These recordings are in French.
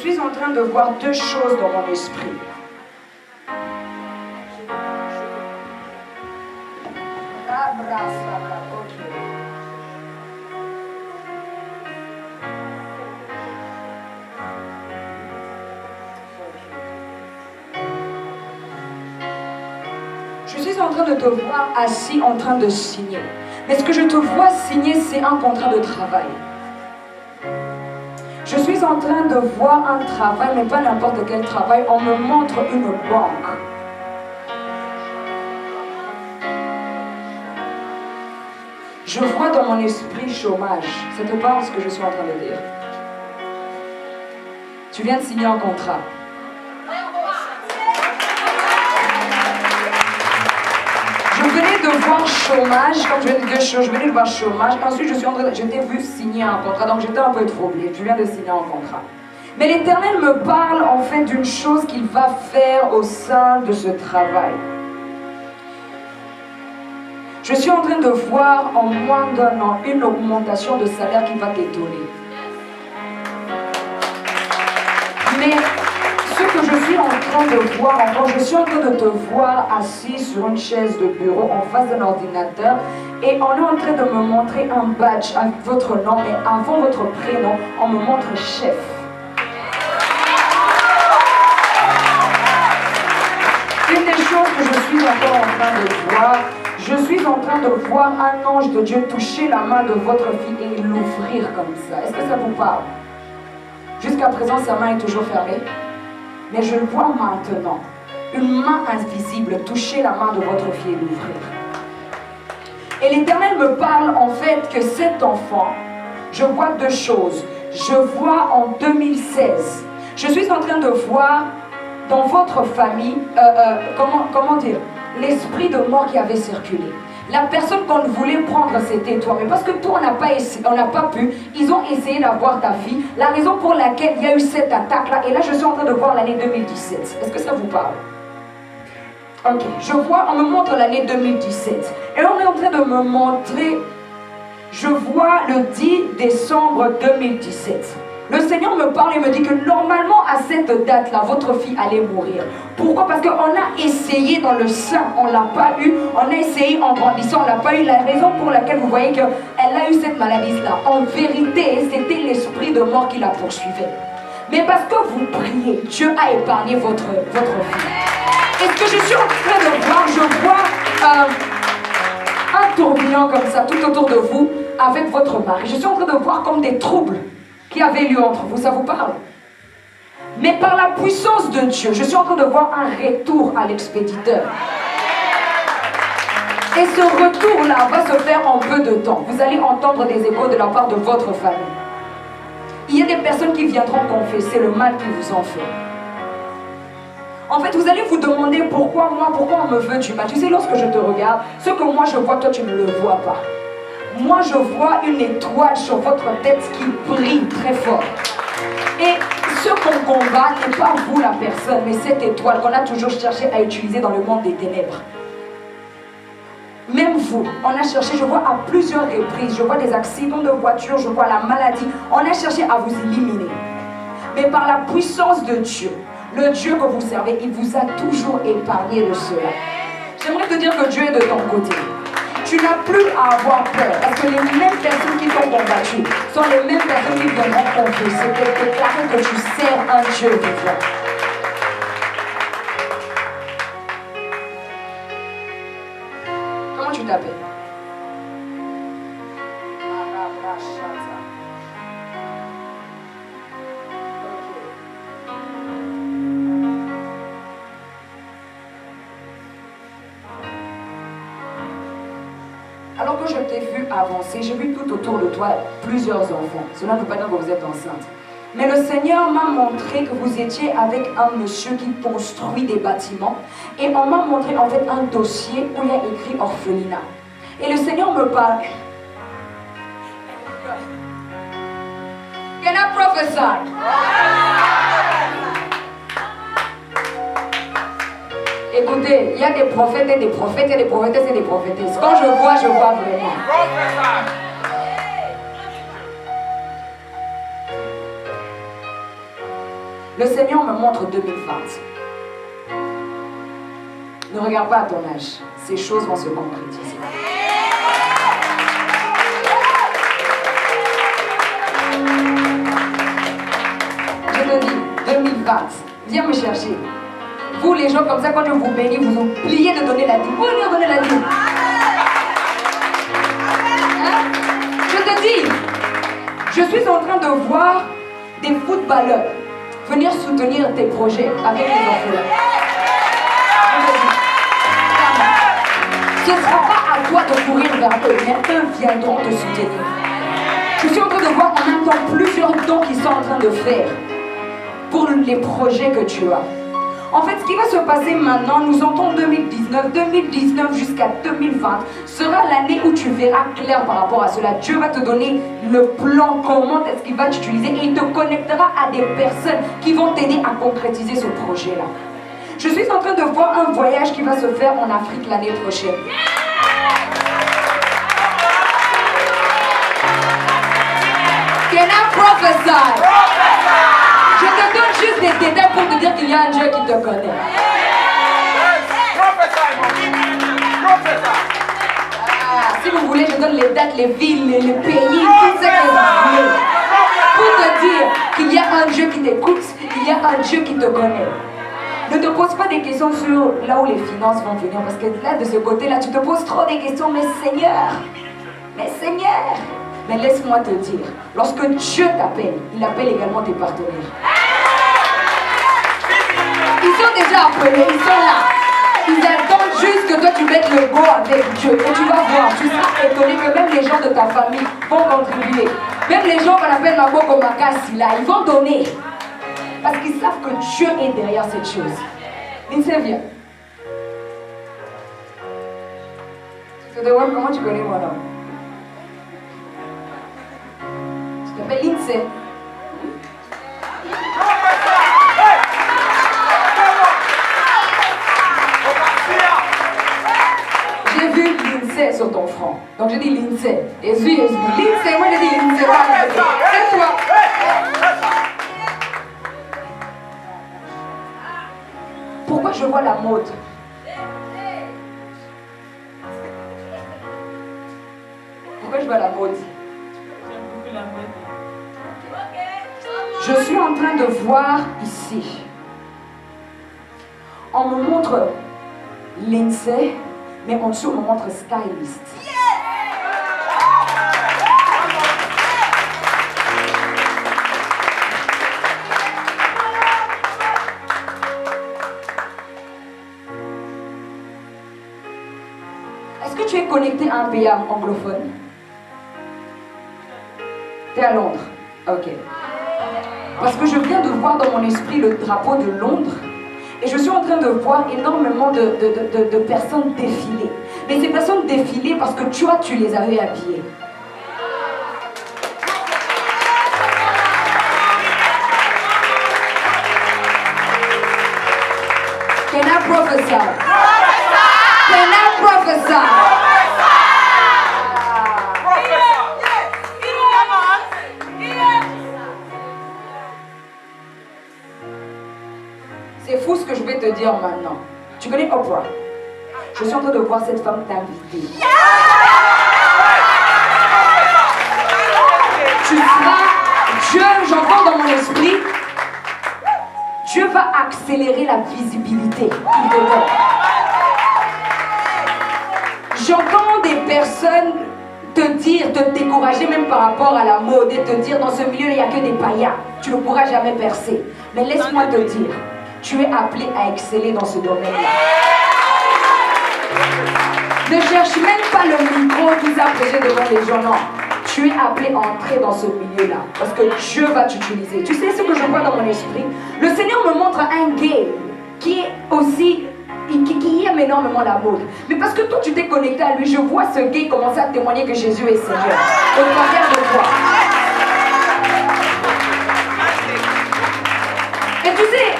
suis en train de voir deux choses dans mon esprit. Je suis en train de te voir assis en train de signer. Mais ce que je te vois signer, c'est un contrat de travail. Je suis en train de voir un travail, mais pas n'importe quel travail. On me montre une banque. Je vois dans mon esprit chômage. Ça te parle ce que je suis en train de dire? Tu viens de signer un contrat. Je venais de voir chômage, comme je viens de dire, je venais de voir chômage. Ensuite, je t'ai vu signer un contrat, donc j'étais un peu troublée. Tu viens de signer un contrat. Mais l'Éternel me parle en fait d'une chose qu'il va faire au sein de ce travail. Je suis en train de voir en moins d'un an une augmentation de salaire qui va t'étonner. Mais ce que je suis en train de voir encore, je suis en train de te voir assis sur une chaise de bureau en face d'un ordinateur et on est en train de me montrer un badge avec votre nom, mais avant votre prénom, on me montre chef. Une des choses que je suis encore en train de voir, je suis en train de voir un ange de Dieu toucher la main de votre fille et l'ouvrir comme ça. Est-ce que ça vous parle? Jusqu'à présent, sa main est toujours fermée. Mais je vois maintenant une main invisible toucher la main de votre fille et l'ouvrir. Et l'Éternel me parle en fait que cet enfant, je vois deux choses. Je vois en 2016, je suis en train de voir dans votre famille, comment dire, l'esprit de mort qui avait circulé. La personne qu'on voulait prendre, c'était toi. Mais parce que toi, on n'a pas pu, ils ont essayé d'avoir ta fille. La raison pour laquelle il y a eu cette attaque-là, et là, je suis en train de voir l'année 2017. Est-ce que ça vous parle? Ok, je vois, on me montre l'année 2017. Et on est en train de me montrer, je vois le 10 décembre 2017. Le Seigneur me parle et me dit que normalement à cette date-là, votre fille allait mourir. Pourquoi? Parce qu'on a essayé dans le sein, on ne l'a pas eu. On a essayé en grandissant, on ne l'a pas eu. La raison pour laquelle vous voyez qu'elle a eu cette maladie-là, en vérité, c'était l'esprit de mort qui la poursuivait. Mais parce que vous priez, Dieu a épargné votre fille. Et ce que je suis en train de voir, je vois un tourbillon comme ça tout autour de vous avec votre mari. Je suis en train de voir comme des troubles qui avait lieu entre vous, ça vous parle? Mais par la puissance de Dieu, je suis en train de voir un retour à l'expéditeur. Et ce retour-là va se faire en peu de temps. Vous allez entendre des échos de la part de votre famille. Il y a des personnes qui viendront confesser le mal qu'ils vous ont fait. En fait, vous allez vous demander pourquoi moi, pourquoi on me veut du mal. Tu sais, lorsque je te regarde, ce que moi je vois, toi tu ne le vois pas. Moi, je vois une étoile sur votre tête qui brille très fort. Et ce qu'on combat n'est pas vous la personne, mais cette étoile qu'on a toujours cherché à utiliser dans le monde des ténèbres. Même vous, on a cherché, je vois à plusieurs reprises, je vois des accidents de voiture, je vois la maladie. On a cherché à vous éliminer. Mais par la puissance de Dieu, le Dieu que vous servez, il vous a toujours épargné de cela. J'aimerais te dire que Dieu est de ton côté. Tu n'as plus à avoir peur, parce que les mêmes personnes qui t'ont combattu sont les mêmes personnes qui viendront confesser et déclarer que tu sers un Dieu vivant. Comment tu t'appelles? Alors que je t'ai vu avancer, j'ai vu tout autour de toi plusieurs enfants. Cela ne veut pas dire que vous êtes enceinte. Mais le Seigneur m'a montré que vous étiez avec un monsieur qui construit des bâtiments. Et on m'a montré en fait un dossier où il y a écrit orphelinat. Et le Seigneur me parle. Can I prophesy? Écoutez, il y a des prophètes et des prophètes, il y a des prophétesses et des prophétesses. Quand je vois vraiment. Le Seigneur me montre 2020. Ne regarde pas à ton âge. Ces choses vont se concrétiser. Je te dis, 2020, viens me chercher. Vous les gens comme ça, quand je vous bénis, vous oubliez de donner la dîme. Vous oubliez de donner la dîme. Hein? Je te dis, je suis en train de voir des footballeurs venir soutenir tes projets avec les orphelins. Ce ne sera pas à toi de courir vers eux, mais eux viendront te soutenir. Je suis en train de voir en même temps plusieurs dons qu'ils sont en train de faire pour les projets que tu as. En fait, ce qui va se passer maintenant, nous entrons 2019 jusqu'à 2020 sera l'année où tu verras clair par rapport à cela. Dieu va te donner le plan, comment est-ce qu'il va t'utiliser et il te connectera à des personnes qui vont t'aider à concrétiser ce projet-là. Je suis en train de voir un voyage qui va se faire en Afrique l'année prochaine. Can I prophesy? Je te donne juste des détails pour te dire qu'il y a un Dieu qui te connaît. Si vous voulez, je donne les dates, les villes, les pays, tout ce que vous voulez. Pour te dire qu'il y a un Dieu qui t'écoute, il y a un Dieu qui te connaît. Ne te pose pas des questions sur là où les finances vont venir, parce que là, de ce côté-là, tu te poses trop des questions, mais Seigneur, mais laisse-moi te dire, lorsque Dieu t'appelle, il appelle également tes partenaires. Ils sont déjà appelés, ils sont là. Ils attendent juste que toi tu mettes le go avec Dieu. Et tu vas voir, tu seras étonné que même les gens de ta famille vont contribuer. Même les gens qu'on appelle Maboko Makasi là, ils vont donner. Parce qu'ils savent que Dieu est derrière cette chose. Lindsay, viens. Tu te demandes comment tu connais mon nom. Tu t'appelles Lindsay. J'ai vu Lindsay sur ton front. Donc j'ai dit Lindsay. Jésus. Lindsay, moi j'ai dit Lindsay. C'est toi. Pourquoi je vois la mode? Pourquoi je vois la mode? Je suis en train de voir ici. On me montre Lindsay, mais en dessous on me montre stylist. Est-ce que tu es connecté à un pays anglophone? Tu es à Londres? Ok. Parce que je viens de voir dans mon esprit le drapeau de Londres. Et je suis en train de voir énormément de personnes défiler. Mais ces personnes défiler parce que tu les avais habillées. Can I prophesy? Can I prophesy? C'est fou ce que je vais te dire maintenant. Tu connais Oprah? Je suis en train de voir cette femme t'inviter. Tu seras, Dieu, j'entends dans mon esprit, Dieu va accélérer la visibilité qu'il te donne. J'entends des personnes te dire, te décourager même par rapport à la mode et te dire dans ce milieu il n'y a que des païens. Tu ne pourras jamais percer. Mais laisse-moi te dire, tu es appelé à exceller dans ce domaine-là. Ne cherche même pas le micro, tout ça prêcher devant les gens, non. Tu es appelé à entrer dans ce milieu-là, parce que Dieu va t'utiliser. Tu sais ce que je vois dans mon esprit? Le Seigneur me montre un gay qui est aussi, qui aime énormément la mode. Mais parce que toi tu t'es connecté à lui, je vois ce gay commencer à témoigner que Jésus est Seigneur. Au travers de toi. Et tu sais,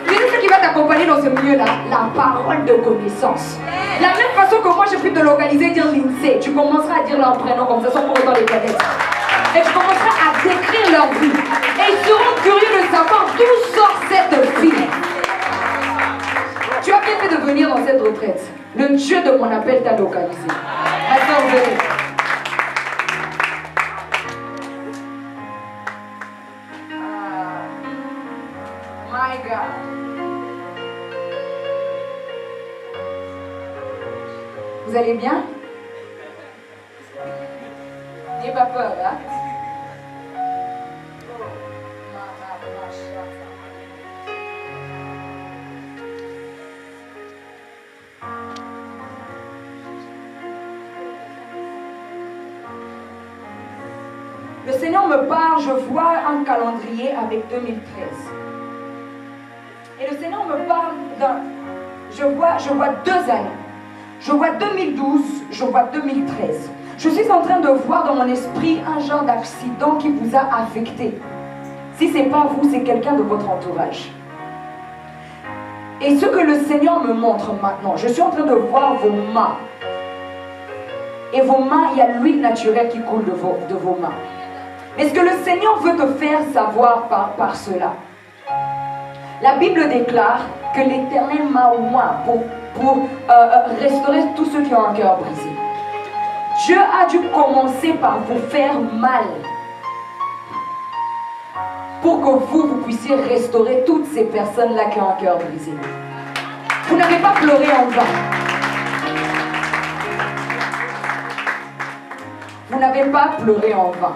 tu sais ce qui va t'accompagner dans ce milieu-là? La parole de connaissance. La même façon que moi j'ai pu te localiser et dire Lindsay, tu commenceras à dire leur prénom comme ça sans pour autant les connaître. Et tu commenceras à décrire leur vie. Et ils seront curieux de Le Dieu de mon appel t'a localisé. Maintenant, venez. My God. Vous allez bien? N'ayez pas peur, hein? Le Seigneur me parle, je vois un calendrier avec 2013. Et le Seigneur me parle je vois 2 années. Je vois 2012, je vois 2013. Je suis en train de voir dans mon esprit un genre d'accident qui vous a affecté. Si ce n'est pas vous, c'est quelqu'un de votre entourage. Et ce que le Seigneur me montre maintenant, je suis en train de voir vos mains. Et vos mains, il y a l'huile naturelle qui coule de vos mains. Mais ce que le Seigneur veut te faire savoir par cela, la Bible déclare que l'Éternel m'a oint pour restaurer tous ceux qui ont un cœur brisé. Dieu a dû commencer par vous faire mal pour que vous puissiez restaurer toutes ces personnes-là qui ont un cœur brisé. Vous n'avez pas pleuré en vain. Vous n'avez pas pleuré en vain.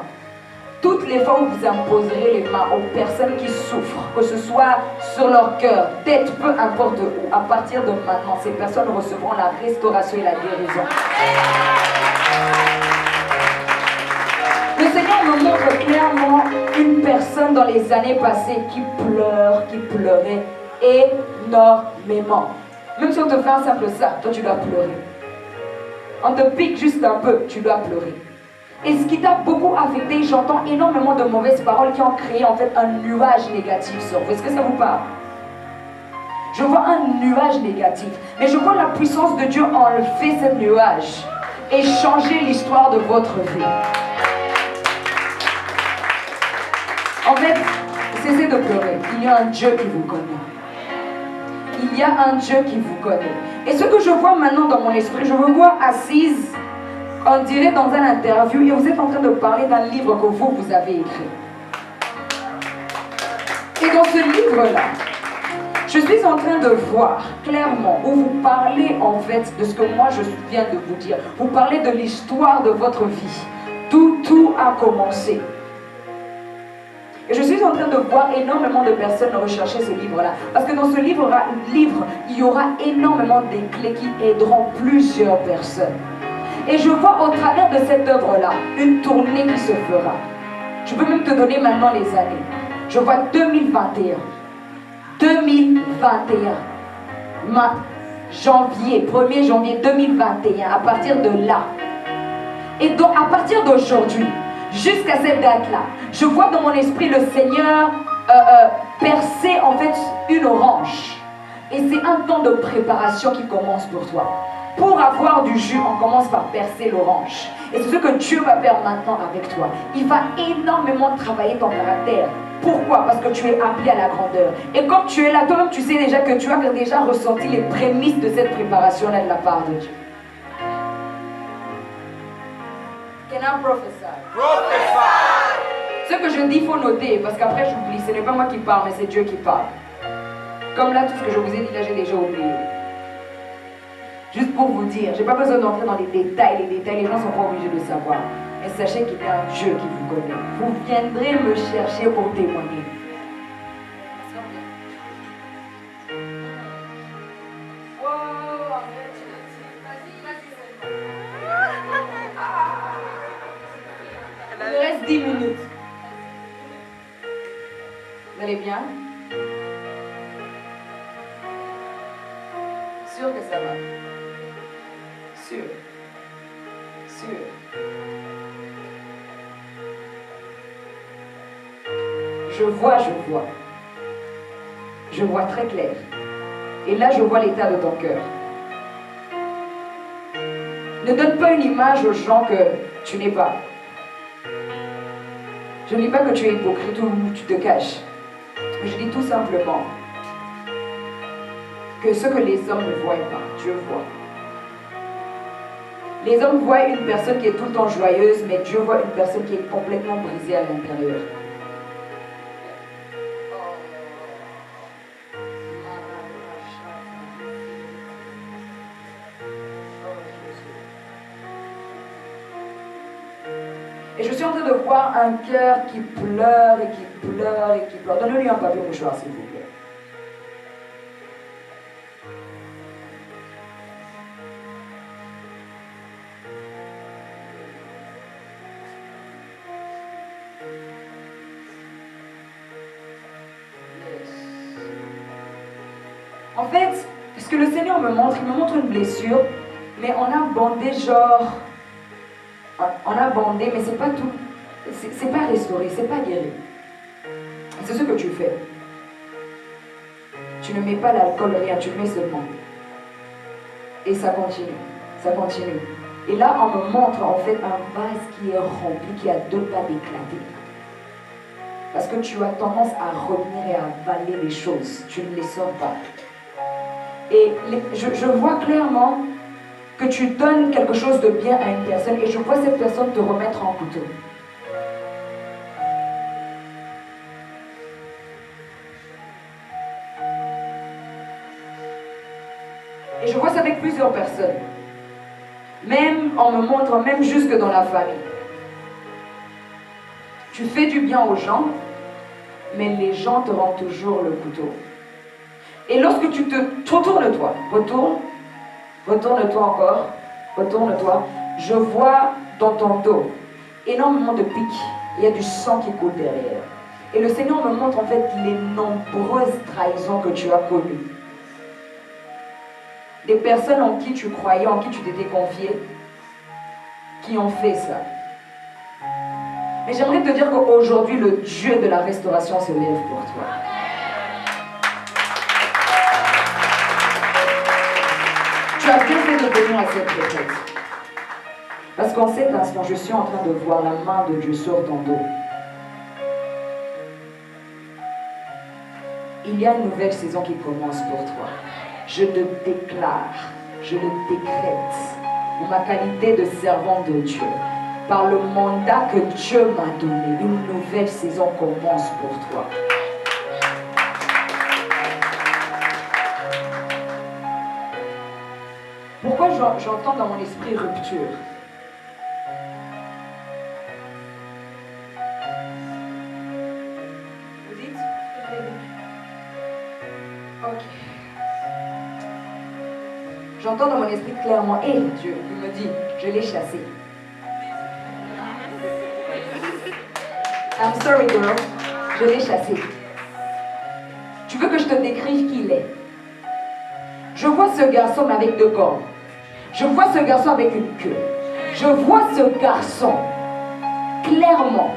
Toutes les fois où vous imposerez les mains aux personnes qui souffrent, que ce soit sur leur cœur, tête, peu importe où, à partir de maintenant, ces personnes recevront la restauration et la guérison. Le Seigneur me montre clairement une personne dans les années passées qui pleurait énormément. Même si on te fait un simple ça, toi tu dois pleurer. On te pique juste un peu, tu dois pleurer. Et ce qui t'a beaucoup affecté, j'entends énormément de mauvaises paroles qui ont créé en fait un nuage négatif sur vous. Est-ce que ça vous parle? Je vois un nuage négatif, mais je vois la puissance de Dieu enlever ce nuage et changer l'histoire de votre vie. En fait, cessez de pleurer. Il y a un Dieu qui vous connaît. Il y a un Dieu qui vous connaît. Et ce que je vois maintenant dans mon esprit, je me vois assise, on dirait dans un interview, et vous êtes en train de parler d'un livre que vous avez écrit. Et dans ce livre-là, je suis en train de voir clairement où vous parlez en fait de ce que moi je viens de vous dire. Vous parlez de l'histoire de votre vie. Tout a commencé. Et je suis en train de voir énormément de personnes rechercher ce livre-là. Parce que dans ce livre, il y aura énormément de clés qui aideront plusieurs personnes. Et je vois au travers de cette œuvre-là une tournée qui se fera. Je peux même te donner maintenant les années. Je vois 2021. 2021. Janvier, 1er janvier 2021. À partir de là. Et donc, à partir d'aujourd'hui, jusqu'à cette date-là, je vois dans mon esprit le Seigneur percer en fait une orange. Et c'est un temps de préparation qui commence pour toi. Pour avoir du jus, on commence par percer l'orange. Et c'est ce que Dieu va faire maintenant avec toi. Il va énormément travailler ton caractère. Pourquoi? Parce que tu es appelé à la grandeur. Et comme tu es là, toi-même tu sais déjà que tu as déjà ressenti les prémices de cette préparation-là de la part de Dieu. Can I prophesy? Ce que je dis, il faut noter, parce qu'après j'oublie. Ce n'est pas moi qui parle, mais c'est Dieu qui parle. Comme là, tout ce que je vous ai dit, là, j'ai déjà oublié. Juste pour vous dire, je n'ai pas besoin d'entrer dans les détails, les gens ne sont pas obligés de savoir. Mais sachez qu'il y a un Dieu qui vous connaît. Vous viendrez me chercher pour témoigner. Il me reste 10 minutes. Vous allez bien? Sûr que ça va? Sûr. Je vois. Je vois très clair. Et là, je vois l'état de ton cœur. Ne donne pas une image aux gens que tu n'es pas. Je ne dis pas que tu es hypocrite ou tu te caches. Mais je dis tout simplement que ce que les hommes ne voient pas, Dieu voit. Les hommes voient une personne qui est tout le temps joyeuse, mais Dieu voit une personne qui est complètement brisée à l'intérieur. Et je suis en train de voir un cœur qui pleure et qui pleure et qui pleure. Donnez-lui un papier mouchoir, s'il vous plaît. En fait, ce que le Seigneur me montre, il me montre une blessure, mais on a bandé genre... On a bandé, mais c'est pas tout. C'est pas restauré, c'est pas guéri. C'est ce que tu fais. Tu ne mets pas l'alcool, rien, tu le mets seulement. Et ça continue, ça continue. Et là, on me montre en fait un vase qui est rempli, qui a 2 pas d'éclater. Parce que tu as tendance à revenir et à avaler les choses. Tu ne les sors pas. Et je vois clairement que tu donnes quelque chose de bien à une personne et je vois cette personne te remettre en couteau. Et je vois ça avec plusieurs personnes. Même, on me montre, même jusque dans la famille. Tu fais du bien aux gens, mais les gens te rendent toujours le couteau. Et lorsque tu te... Retourne-toi, retourne-toi encore, retourne-toi. Je vois dans ton dos énormément de pics. Il y a du sang qui coule derrière. Et le Seigneur me montre en fait les nombreuses trahisons que tu as connues. Des personnes en qui tu croyais, en qui tu t'étais confié, qui ont fait ça. Mais j'aimerais te dire qu'aujourd'hui, le Dieu de la restauration se lève pour toi. Tu as bien fait de venir à cette retraite. Parce qu'en cet instant, je suis en train de voir la main de Dieu sur ton dos. Il y a une nouvelle saison qui commence pour toi. Je le déclare, je le décrète, en ma qualité de servant de Dieu. Par le mandat que Dieu m'a donné, une nouvelle saison commence pour toi. Pourquoi j'entends dans mon esprit rupture? Vous dites? Ok. J'entends dans mon esprit clairement, et Dieu, il me dit, je l'ai chassé. I'm sorry girl, je l'ai chassé. Tu veux que je te décrive qui il est? Je vois ce garçon avec 2 cornes. Je vois ce garçon avec une queue. Je vois ce garçon clairement.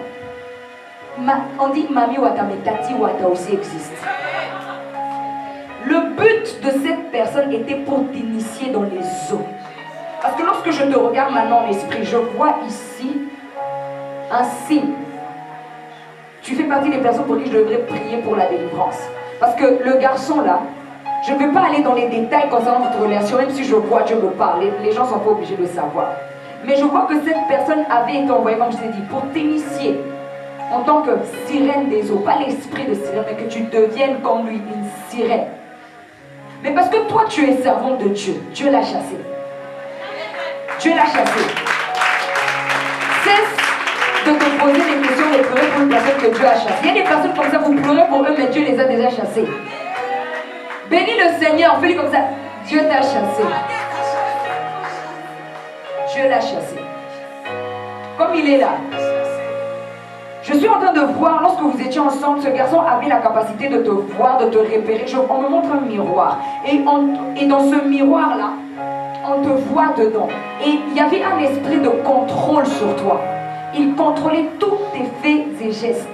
On dit Mami Wata, mais Tati Wata aussi existe. Le but de cette personne était pour t'initier dans les eaux. Parce que lorsque je te regarde maintenant en esprit, je vois ici un signe. Tu fais partie des personnes pour qui je devrais prier pour la délivrance. Parce que le garçon là, je ne vais pas aller dans les détails concernant votre relation, même si je vois Dieu me parler, les gens ne sont pas obligés de savoir. Mais je vois que cette personne avait été envoyée, comme je t'ai dit, pour t'initier en tant que sirène des eaux. Pas l'esprit de sirène, mais que tu deviennes comme lui, une sirène. Mais parce que toi, tu es servante de Dieu, Dieu l'a chassé. Dieu l'a chassé. Cesse de te poser des questions, de pleurer pour une personne que Dieu a chassée. Il y a des personnes comme ça, vous pleurez pour eux, mais Dieu les a déjà chassés. Bénis le Seigneur, fais-lui comme ça. Dieu t'a chassé. Dieu l'a chassé. Comme il est là. Je suis en train de voir, lorsque vous étiez ensemble, ce garçon avait la capacité de te voir, de te repérer. On me montre un miroir. Et dans ce miroir-là, on te voit dedans. Et il y avait un esprit de contrôle sur toi. Il contrôlait tous tes faits et gestes.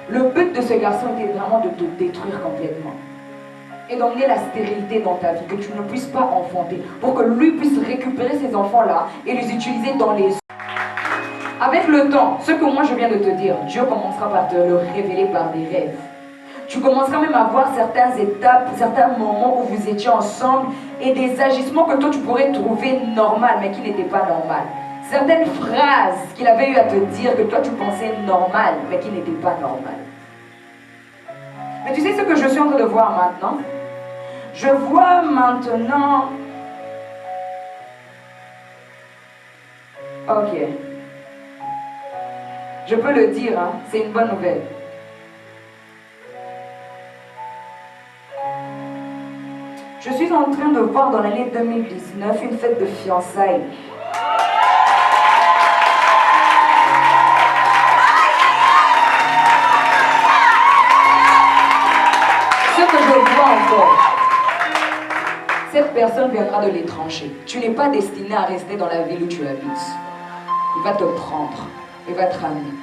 Le but de ce garçon était vraiment de te détruire complètement. Et d'emmener la stérilité dans ta vie, que tu ne puisses pas enfanter. Pour que lui puisse récupérer ces enfants-là et les utiliser dans les... Avec le temps, ce que moi je viens de te dire, Dieu commencera par te le révéler par des rêves. Tu commenceras même à voir certaines étapes, certains moments où vous étiez ensemble et des agissements que toi tu pourrais trouver normal mais qui n'étaient pas normales. Certaines phrases qu'il avait eu à te dire que toi tu pensais normales mais qui n'étaient pas normales. Mais tu sais ce que je suis en train de voir maintenant? Je vois maintenant... Ok. Je peux le dire, hein? C'est une bonne nouvelle. Je suis en train de voir dans l'année 2019 une fête de fiançailles. Ce que je vois encore, cette personne viendra de l'étranger. Tu n'es pas destiné à rester dans la ville où tu habites. Il va te prendre, il va te ramener.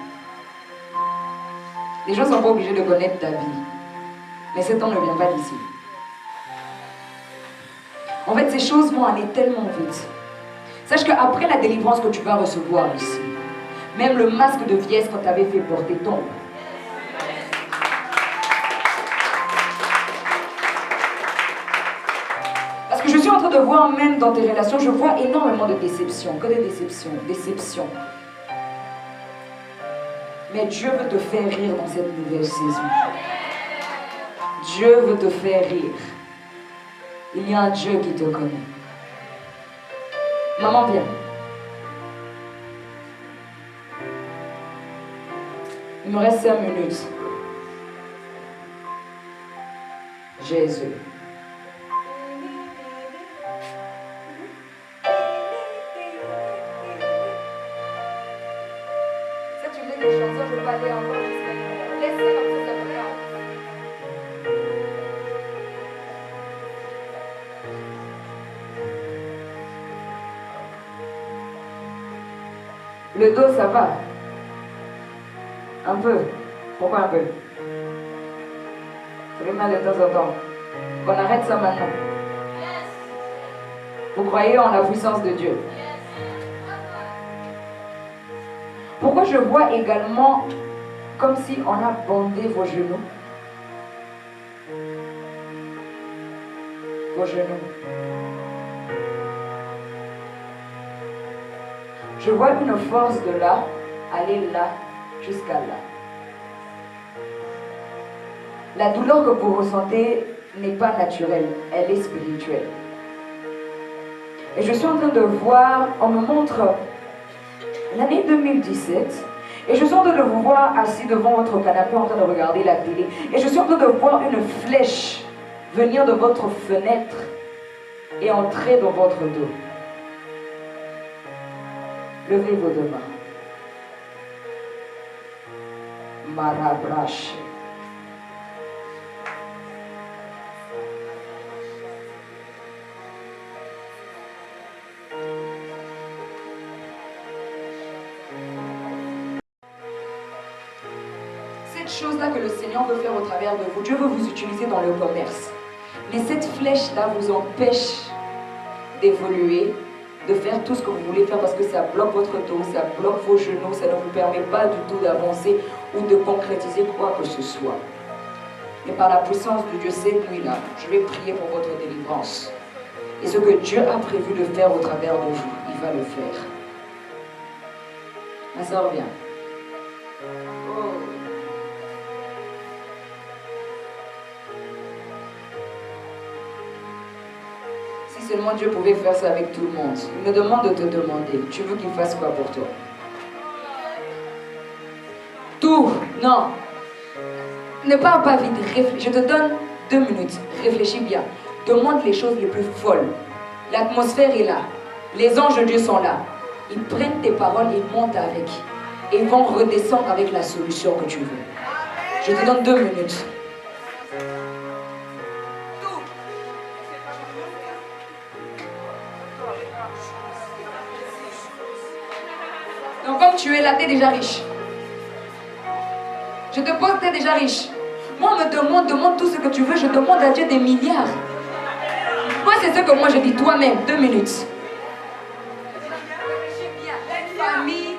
Les gens ne sont pas obligés de connaître ta vie, mais cet homme ne vient pas d'ici. En fait, ces choses vont aller tellement vite. Sache qu'après la délivrance que tu vas recevoir ici, même le masque de vieillesse qu'on t'avait fait porter tombe. Parce que je suis en train de voir même dans tes relations, je vois énormément de déceptions, que des déceptions. Mais Dieu veut te faire rire dans cette nouvelle saison. Dieu veut te faire rire. Il y a un Dieu qui te connaît. Maman, viens. Il me reste 5 minutes. Jésus. Ça, tu mets des chansons, je ne veux pas aller encore jusqu'à une... Laisse ça comme ça, ça me regarde. Le dos, ça va? Un peu. Pourquoi un peu? Ça fait mal de temps en temps. Qu'on arrête ça maintenant. Vous croyez en la puissance de Dieu? Pourquoi je vois également comme si on a bandé vos genoux? Vos genoux. Je vois une force de là, aller là, jusqu'à là. La douleur que vous ressentez n'est pas naturelle, elle est spirituelle. Et je suis en train de voir, on me montre l'année 2017, et je suis en train de vous voir assis devant votre canapé en train de regarder la télé. Et je suis en train de voir une flèche venir de votre fenêtre et entrer dans votre dos. Levez vos deux mains. Marabrache. Cette chose-là que le Seigneur veut faire au travers de vous, Dieu veut vous utiliser dans le commerce. Mais cette flèche-là vous empêche d'évoluer, de faire tout ce que vous voulez faire parce que ça bloque votre dos, ça bloque vos genoux, ça ne vous permet pas du tout d'avancer ou de concrétiser quoi que ce soit. Et par la puissance de Dieu, cette nuit-là, je vais prier pour votre délivrance. Et ce que Dieu a prévu de faire au travers de vous, il va le faire. Ma soeur, viens. Oh. Si seulement Dieu pouvait faire ça avec tout le monde. Il me demande de te demander, tu veux qu'il fasse quoi pour toi? Tout, non. Ne parle pas vite, je te donne 2 minutes, réfléchis bien. Demande les choses les plus folles. L'atmosphère est là, les anges de Dieu sont là. Ils prennent tes paroles et montent avec. Et ils vont redescendre avec la solution que tu veux. Je te donne 2 minutes. Donc comme tu es là, tu es déjà riche. Je te pose, tu es déjà riche. Moi, on me demande tout ce que tu veux. Je demande à Dieu des milliards. Moi, c'est ce que moi je dis toi-même. 2 minutes. T'as une famille.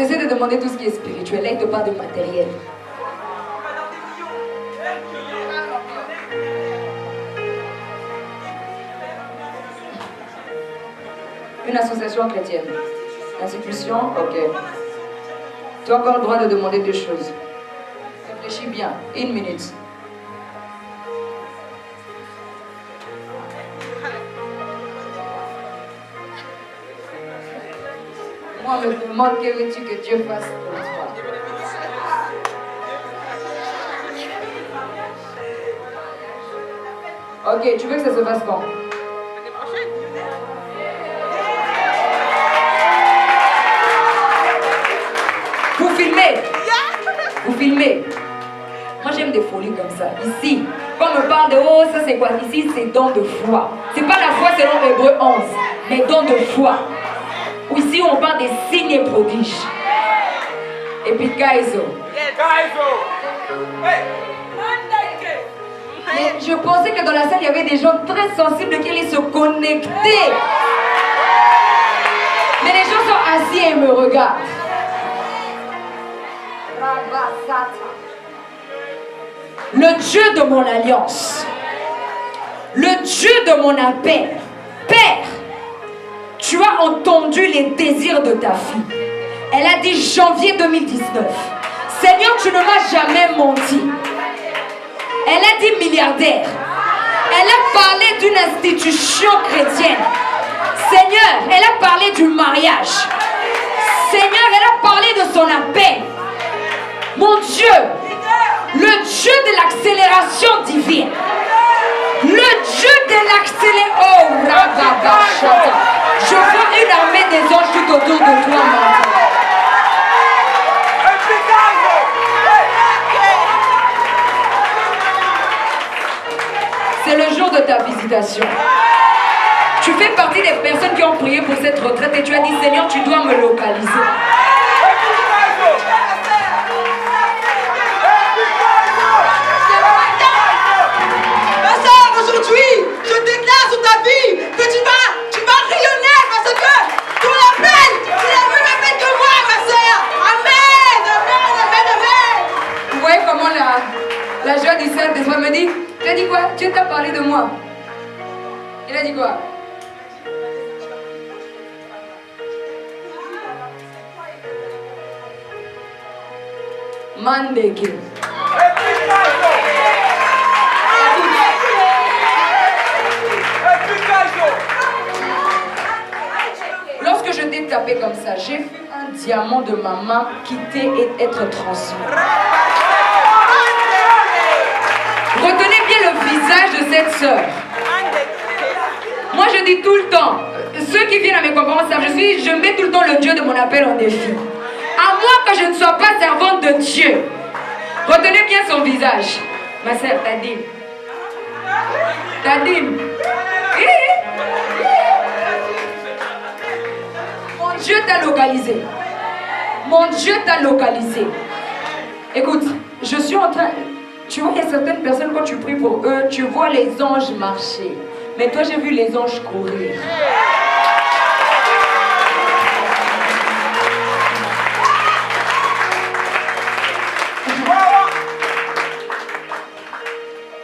Cessez de demander tout ce qui est spirituel. Là, il te parle de matériel. Une association chrétienne. Institution, ok. Tu as encore le droit de demander deux choses. Réfléchis bien. 1 minute. Moi, je me demande que veux-tu que Dieu fasse pour toi. Ok, tu veux que ça se passe quand? Vous filmez. Vous filmez. Moi, j'aime des folies comme ça. Ici, quand on me parle de oh, ça c'est quoi? Ici, c'est don de foi. C'est pas la foi selon Hébreux 11, mais don de foi. Ici, on parle des signes et prodiges. Et puis, Kaizo. Mais je pensais que dans la salle, il y avait des gens très sensibles qui allaient se connecter. Mais les gens sont assis et me regardent. Le Dieu de mon alliance, le Dieu de mon appel, Père, tu as entendu les désirs de ta fille. Elle a dit janvier 2019. Seigneur, tu ne m'as jamais menti. Elle a dit milliardaire. Elle a parlé d'une institution chrétienne. Seigneur, elle a parlé du mariage. Seigneur, elle a parlé de son appel. Mon Dieu, le Dieu de l'accélération divine. Le Dieu de l'accélération. Oh, Rababashata. Je vois une armée des anges tout autour de toi maintenant. C'est le jour de ta visitation. Tu fais partie des personnes qui ont prié pour cette retraite et tu as dit Seigneur, tu dois me localiser. Aujourd'hui, je déclare sur ta vie que tu vas rayonner parce que ton appel, c'est la même appel que moi, ma soeur. Amen, amen, amen, amen. Vous voyez comment la joie du Saint-Esprit me dit, tu as dit quoi? Dieu t'a parlé de moi. Il a dit quoi? Mandeke. Lorsque je t'ai tapé comme ça, j'ai vu un diamant de ma main quitter et être transmis. Retenez bien le visage de cette sœur. Moi, je dis tout le temps, ceux qui viennent à mes conférences, je mets tout le temps le Dieu de mon appel en défi. À moins que je ne sois pas servante de Dieu. Retenez bien son visage. Ma sœur, Tadine. Tadine. Mon Dieu t'a localisé. Mon Dieu t'a localisé. Écoute, je suis en train... Tu vois, il y a certaines personnes, quand tu pries pour eux, tu vois les anges marcher. Mais toi, j'ai vu les anges courir.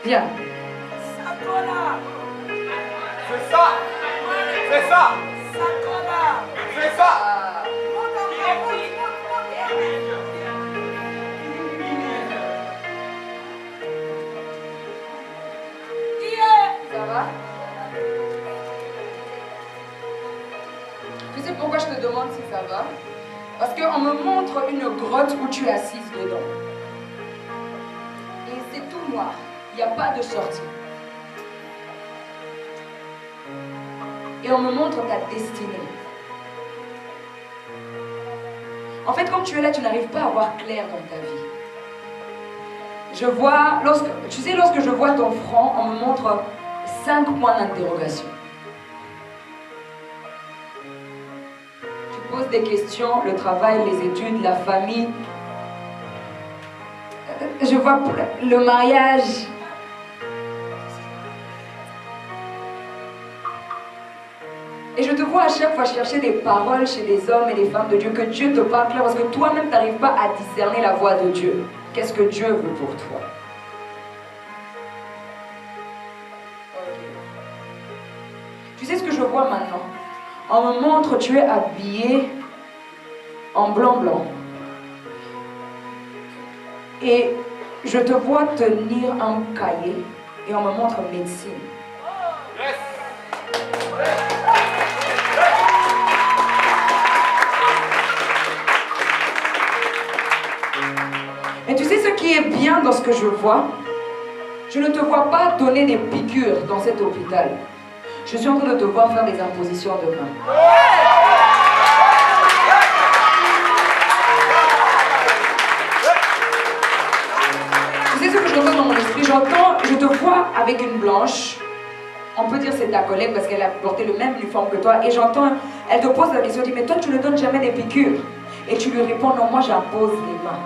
Viens. C'est ça. C'est ça. C'est ça. Ça va? Tu sais pourquoi je te demande si ça va? Parce qu'on me montre une grotte où tu es assise dedans. Et c'est tout noir. Il n'y a pas de sortie. Et on me montre ta destinée. En fait, quand tu es là, tu n'arrives pas à voir clair dans ta vie. Je vois, lorsque je vois ton front, on me montre 5 points d'interrogation. Tu poses des questions, le travail, les études, la famille. Je vois le mariage. Et je te vois à chaque fois chercher des paroles chez des hommes et des femmes de Dieu, que Dieu te parle clair, parce que toi-même, tu n'arrives pas à discerner la voix de Dieu. Qu'est-ce que Dieu veut pour toi? Tu sais ce que je vois maintenant? On me montre, tu es habillé en blanc. Et je te vois tenir un cahier et on me montre médecine. Et tu sais ce qui est bien dans ce que je vois? Je ne te vois pas donner des piqûres dans cet hôpital. Je suis en train de te voir faire des impositions de main. Tu sais ce que j'entends dans mon esprit? Je te vois avec une blanche. On peut dire c'est ta collègue parce qu'elle a porté le même uniforme que toi. Et j'entends, elle te pose la question, elle dit, mais toi tu ne donnes jamais des piqûres. Et tu lui réponds, non, moi j'impose les mains.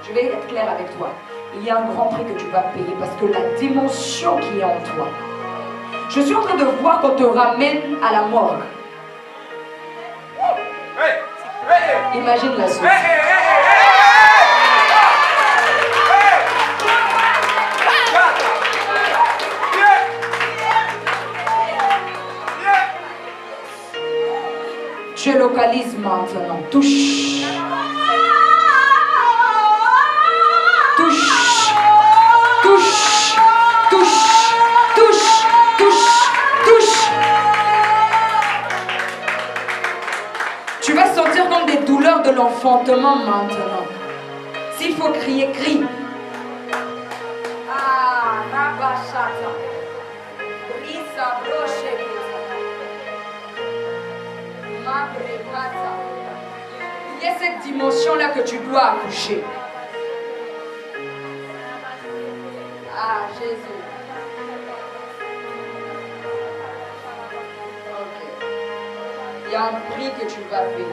Je vais être claire avec toi. Il y a un grand prix que tu vas payer parce que la dimension qui est en toi. Je suis en train de voir qu'on te ramène à la morgue. Imagine la suite. Tu localises maintenant. Touche. Touche. Touche. Touche. Touche. Touche. Touche. Tu vas sentir comme des douleurs de l'enfantement maintenant. S'il faut crier, crie. Ah, Rabashata. Brisa broche. Il y a cette dimension-là que tu dois accoucher. Ah, Jésus. Ok. Il y a un prix que tu vas payer.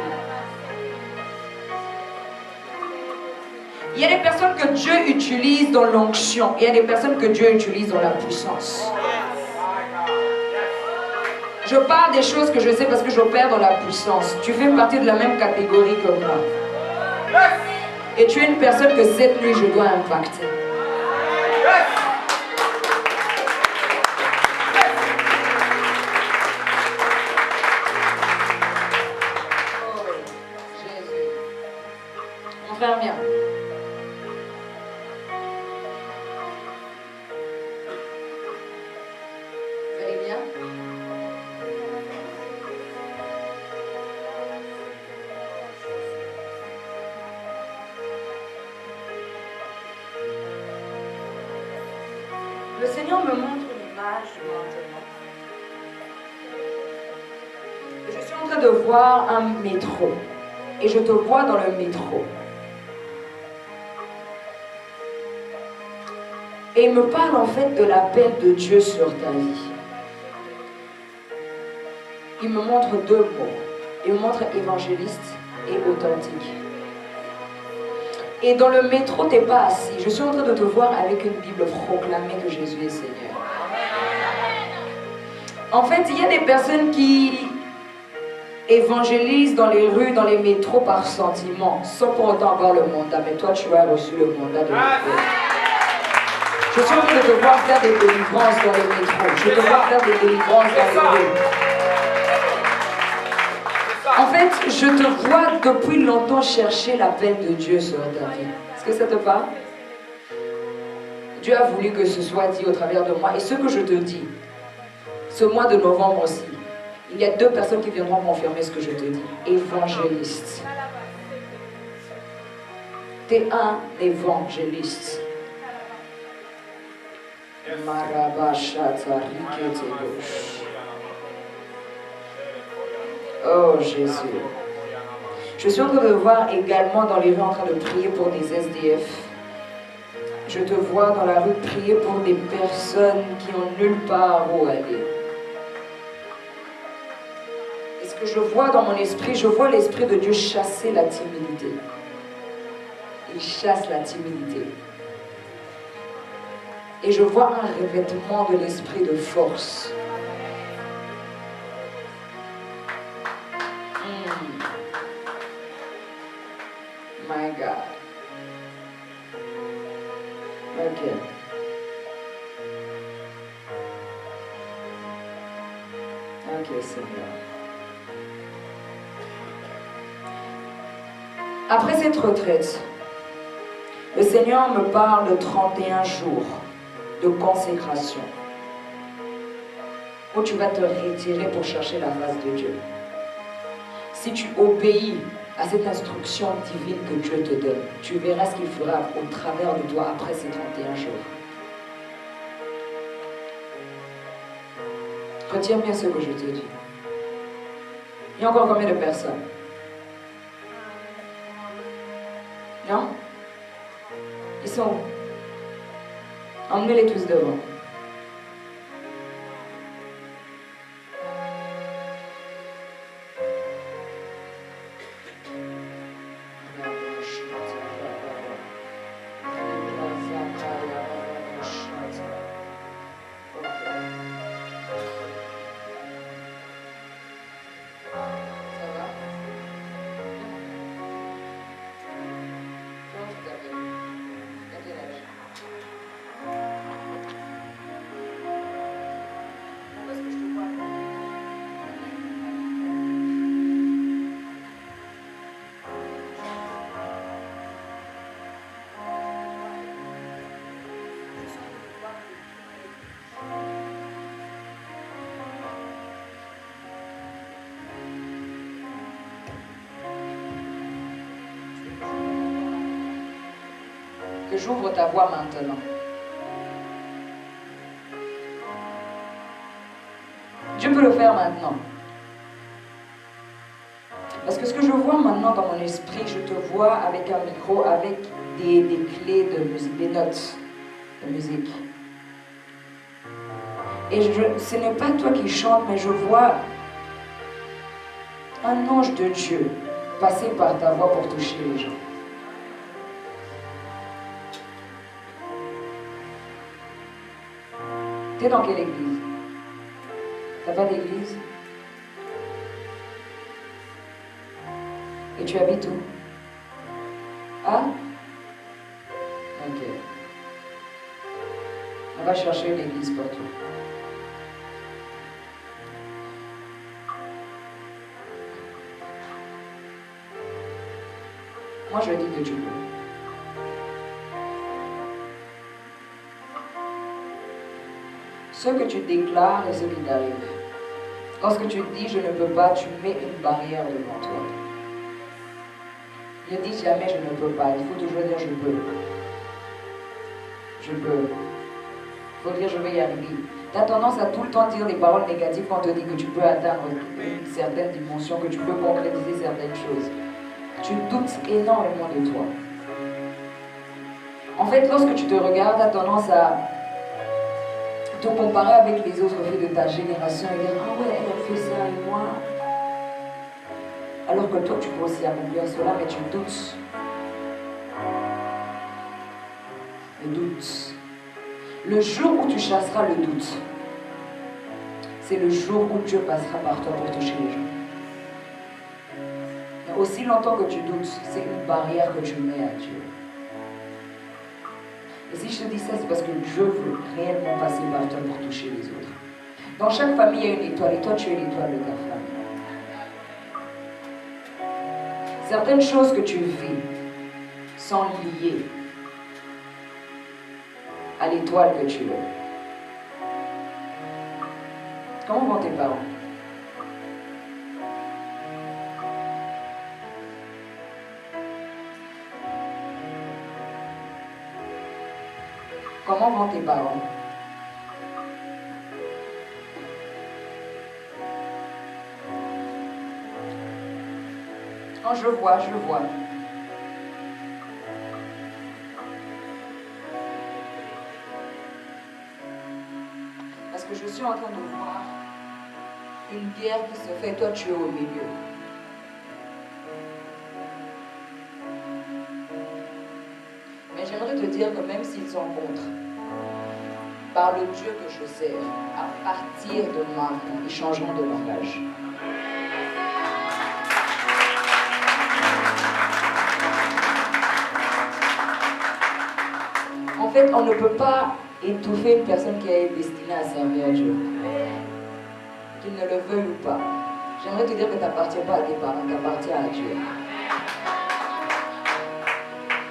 Il y a des personnes que Dieu utilise dans l'onction. Et il y a des personnes que Dieu utilise dans la puissance. Je parle des choses que je sais parce que j'opère dans la puissance. Tu fais partie de la même catégorie que moi. Et tu es une personne que cette nuit je dois impacter. Oh, Jésus. Mon frère, viens. Vous allez bien? Le Seigneur me montre une image maintenant. Et je suis en train de voir un métro. Et je te vois dans le métro. Et il me parle en fait de l'appel de Dieu sur ta vie. Il me montre deux mots. Il me montre évangéliste et authentique. Et dans le métro, tu n'es pas assis. Je suis en train de te voir avec une Bible proclamer que Jésus est Seigneur. En fait, il y a des personnes qui évangélisent dans les rues, dans les métros par sentiment, sans pour autant avoir le mandat. Mais toi, tu as reçu le mandat de l'Église. Je suis en train de te voir faire des délivrances dans les métros. Je te vois faire des délivrances dans les rues. En fait, je te vois depuis longtemps chercher l'appel de Dieu sur ta vie. Est-ce que ça te parle? Dieu a voulu que ce soit dit au travers de moi. Et ce que je te dis, ce mois de novembre aussi, il y a deux personnes qui viendront confirmer ce que je te dis. Évangéliste. Tu es un évangéliste. Oh Jésus. Je suis en train de voir également dans les rues en train de prier pour des SDF. Je te vois dans la rue prier pour des personnes qui n'ont nulle part où aller. Et ce que je vois dans mon esprit, je vois l'Esprit de Dieu chasser la timidité. Il chasse la timidité. Et je vois un revêtement de l'esprit de force. My God. Ok. Ok, Seigneur. Après cette retraite, le Seigneur me parle de 31 jours de consécration où tu vas te retirer pour chercher la face de Dieu. Si tu obéis à cette instruction divine que Dieu te donne, tu verras ce qu'il fera au travers de toi après ces 31 jours. Retiens bien ce que je te dis. Il y a encore combien de personnes? Non? Ils sont où? Emmenez-les tous devant. Que j'ouvre ta voix maintenant. Dieu peut le faire maintenant. Parce que ce que je vois maintenant dans mon esprit, je te vois avec un micro, avec des clés de musique, des notes de musique. Et ce n'est pas toi qui chantes, mais je vois un ange de Dieu passer par ta voix pour toucher les gens. T'es dans quelle église? T'as pas d'église? Et tu habites où? Ah? Ok. On va chercher une église pour toi. Moi, je dis que tu peux. Ce que tu déclares et ce qui t'arrive. Lorsque tu dis je ne peux pas, tu mets une barrière devant toi. Ne dis jamais je ne peux pas. Il faut toujours dire je peux. Je peux. Il faut dire je vais y arriver. Tu as tendance à tout le temps dire des paroles négatives quand on te dit que tu peux atteindre une certaine dimension, que tu peux concrétiser certaines choses. Tu doutes énormément de toi. En fait, lorsque tu te regardes, tu as tendance à te comparer avec les autres filles de ta génération et dire ah ouais, elle fait ça et moi. Alors que toi, tu peux aussi accomplir cela, mais tu doutes. Le doute. Le jour où tu chasseras le doute, c'est le jour où Dieu passera par toi pour toucher les gens. Mais aussi longtemps que tu doutes, c'est une barrière que tu mets à Dieu. Et si je te dis ça, c'est parce que Dieu veut réellement passer par toi pour toucher les autres. Dans chaque famille, il y a une étoile, et toi, tu es l'étoile de ta famille. Certaines choses que tu vis sont liées à l'étoile que tu es. Comment vont tes parents? Comment vont tes parents? Oh, je vois. Parce que je suis en train de voir une guerre qui se fait, toi tu es au milieu. j'aimerais te dire que même s'ils sont contre, par le Dieu que je sers, à partir de maintenant, ils changeront de langage. En fait, on ne peut pas étouffer une personne qui est destinée à servir à Dieu. Qu'il ne le veuille ou pas. J'aimerais te dire que tu n'appartiens pas à tes parents, tu appartiens à Dieu.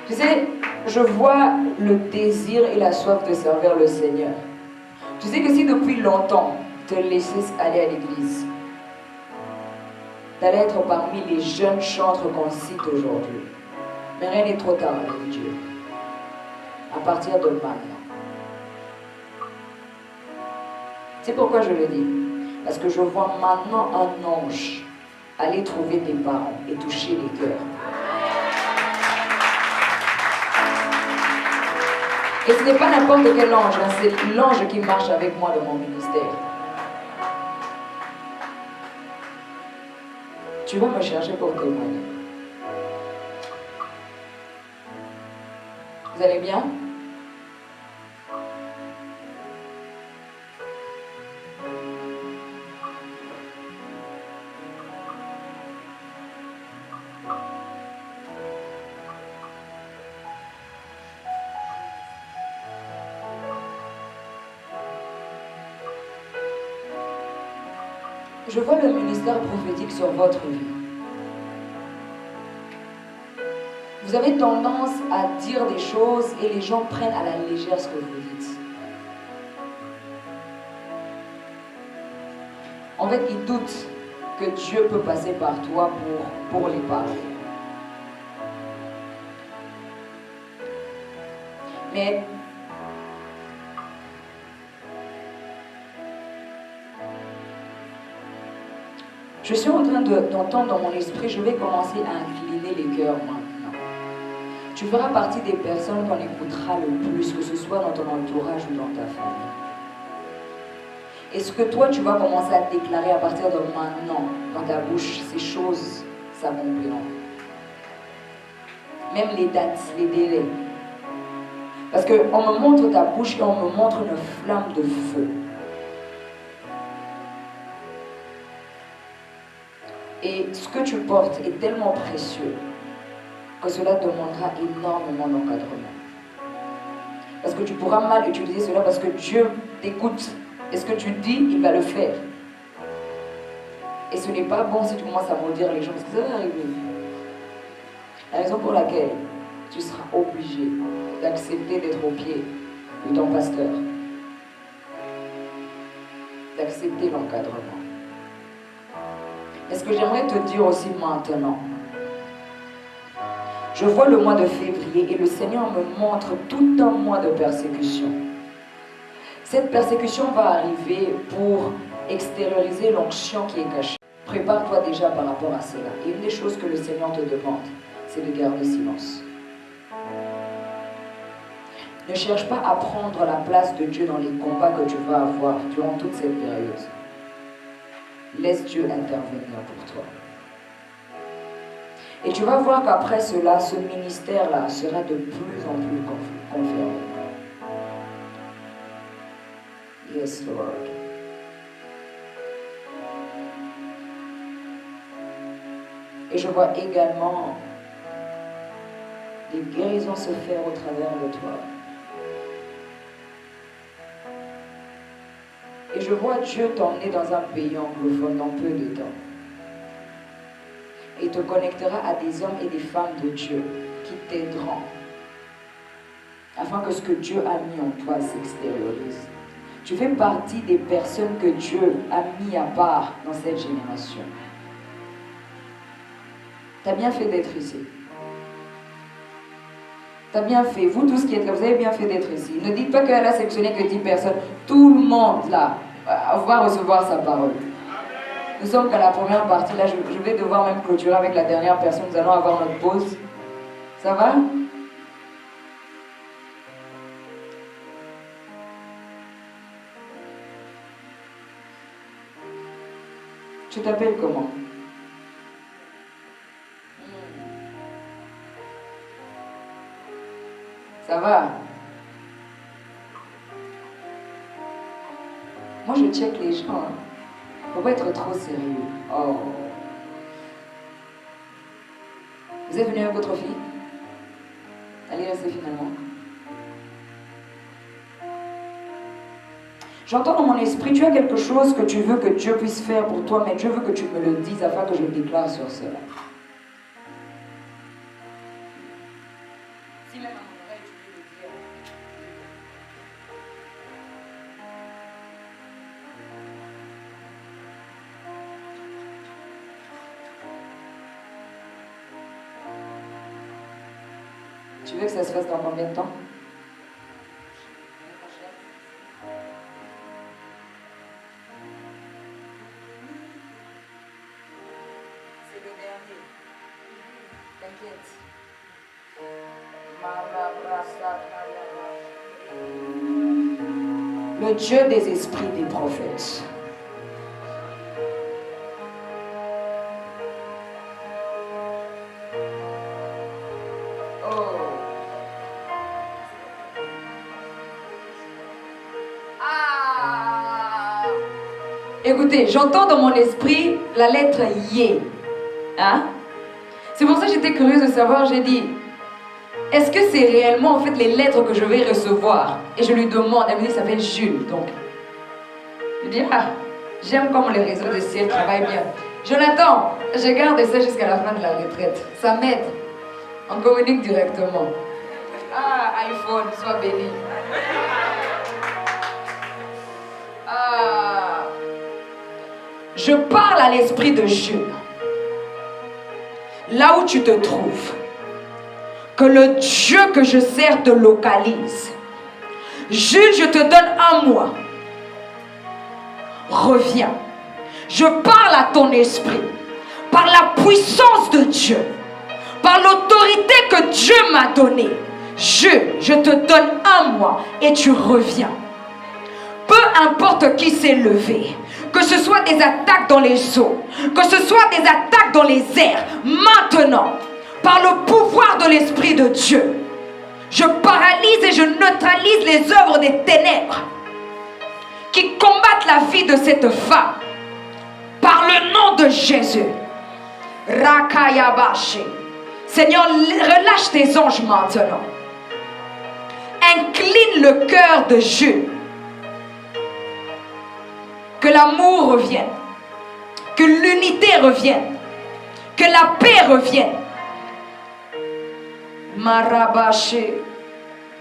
Tu sais, je vois le désir et la soif de servir le Seigneur. Tu sais que si depuis longtemps, tu te laissais aller à l'église, tu allais être parmi les jeunes chantres qu'on cite aujourd'hui. Mais rien n'est trop tard avec Dieu. À partir de maintenant. C'est pourquoi je le dis. Parce que je vois maintenant un ange aller trouver tes parents et toucher les cœurs. Et ce n'est pas n'importe quel ange, hein, c'est l'ange qui marche avec moi dans mon ministère. Tu vas me chercher pour témoigner. Vous allez bien? Je vois le ministère prophétique sur votre vie. Vous avez tendance à dire des choses et les gens prennent à la légère ce que vous dites. En fait, ils doutent que Dieu peut passer par toi pour les parler. Mais je suis en train d'entendre dans mon esprit, je vais commencer à incliner les cœurs maintenant. Tu feras partie des personnes qu'on écoutera le plus, que ce soit dans ton entourage ou dans ta famille. Et ce que toi, tu vas commencer à déclarer à partir de maintenant dans ta bouche, ces choses s'accompliront. Même les dates, les délais. Parce qu'on me montre ta bouche et on me montre une flamme de feu. Et ce que tu portes est tellement précieux que cela demandera énormément d'encadrement. Parce que tu pourras mal utiliser cela parce que Dieu t'écoute. Et ce que tu dis, il va le faire. Et ce n'est pas bon si tu commences à maudire les gens parce que ça va arriver. La raison pour laquelle tu seras obligé d'accepter d'être au pied de ton pasteur, d'accepter l'encadrement. Et ce que j'aimerais te dire aussi maintenant, je vois le mois de février et le Seigneur me montre tout un mois de persécution. Cette persécution va arriver pour extérioriser l'onction qui est cachée. Prépare-toi déjà par rapport à cela. Et une des choses que le Seigneur te demande, c'est de garder silence. Ne cherche pas à prendre la place de Dieu dans les combats que tu vas avoir durant toute cette période. Laisse Dieu intervenir pour toi. Et tu vas voir qu'après cela, ce ministère-là sera de plus en plus confirmé. Yes, Lord. Et je vois également des guérisons se faire au travers de toi. Et je vois Dieu t'emmener dans un pays anglophone dans peu de temps. Et te connectera à des hommes et des femmes de Dieu qui t'aideront afin que ce que Dieu a mis en toi s'extériorise. Tu fais partie des personnes que Dieu a mis à part dans cette génération. Tu as bien fait d'être ici. Tu as bien fait. Vous tous qui êtes là, vous avez bien fait d'être ici. Ne dites pas qu'elle a sélectionné que 10 personnes. Tout le monde là va recevoir sa parole. Nous sommes qu'à la première partie. Là, je vais devoir même clôturer avec la dernière personne. Nous allons avoir notre pause. Ça va? Tu t'appelles comment? Ça va? Moi, je check les gens. Hein. Faut pas être trop sérieux. Oh. Vous êtes venu avec votre fille? Elle est restée finalement. J'entends dans mon esprit, tu as quelque chose que tu veux que Dieu puisse faire pour toi, mais Dieu veut que tu me le dises afin que je le déclare sur cela. Si même à mon oreille, tu peux le dire. Tu veux que ça se fasse dans combien de temps? C'est le dernier. T'inquiète. Le Dieu des esprits des prophètes. Écoutez, j'entends dans mon esprit la lettre Yé. Hein? C'est pour ça que j'étais curieuse de savoir, j'ai dit, est-ce que c'est réellement en fait les lettres que je vais recevoir? Et je lui demande, elle me dit, ça s'appelle Jules, donc. Je dis, ah, j'aime comment les réseaux de ciel travaillent bien. Jonathan, je garde ça jusqu'à la fin de la retraite. Ça m'aide. On communique directement. Ah, iPhone, sois béni. Ah. Je parle à l'esprit de Jules. Là où tu te trouves, que le Dieu que je sers te localise. Jules, je te donne un mois. Reviens. Je parle à ton esprit. Par la puissance de Dieu. Par l'autorité que Dieu m'a donnée. Jules, je te donne un mois et tu reviens. Peu importe qui s'est levé. Que ce soit des attaques dans les eaux. Que ce soit des attaques dans les airs. Maintenant. Par le pouvoir de l'Esprit de Dieu, je paralyse et je neutralise les œuvres des ténèbres qui combattent la vie de cette femme. Par le nom de Jésus. Rakayabashi. Seigneur, relâche tes anges maintenant. Incline le cœur de Jules. Que l'amour revienne. Que l'unité revienne. Que la paix revienne. Marabashi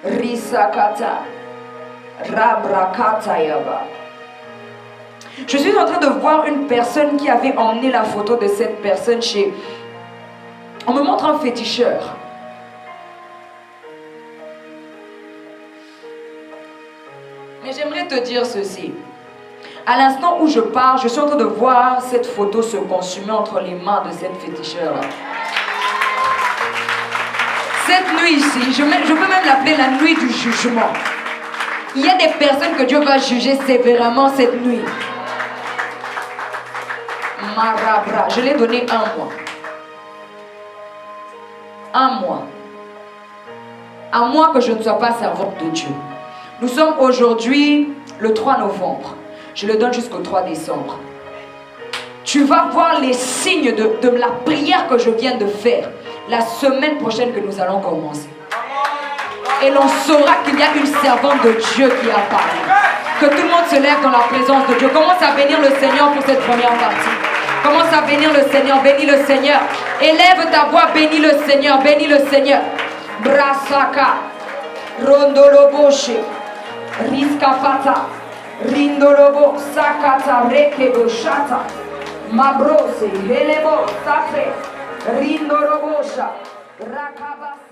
Risakata Rabrakata Yaba. Je suis en train de voir une personne qui avait emmené la photo de cette personne chez... On me montre un féticheur. Mais j'aimerais te dire ceci. À l'instant où je parle, je suis en train de voir cette photo se consumer entre les mains de cette féticheur-là. Cette nuit ici, je peux même l'appeler la nuit du jugement. Il y a des personnes que Dieu va juger sévèrement cette nuit. Marabra, je l'ai donné un mois. Un mois. À moins que je ne sois pas servante de Dieu. Nous sommes aujourd'hui le 3 novembre. Je le donne jusqu'au 3 décembre. Tu vas voir les signes de la prière que je viens de faire la semaine prochaine que nous allons commencer. Et l'on saura qu'il y a une servante de Dieu qui a parlé. Que tout le monde se lève dans la présence de Dieu. Commence à bénir le Seigneur pour cette première partie. Commence à bénir le Seigneur. Bénis le Seigneur. Élève ta voix. Bénis le Seigneur. Bénis le Seigneur. Brasaka. Rondoloboche. Riskapata. Rindolobo. Sakata. Rekebo. Shata. Mabrose. Helebo. Sacre. Rindorobosha. Rakabas.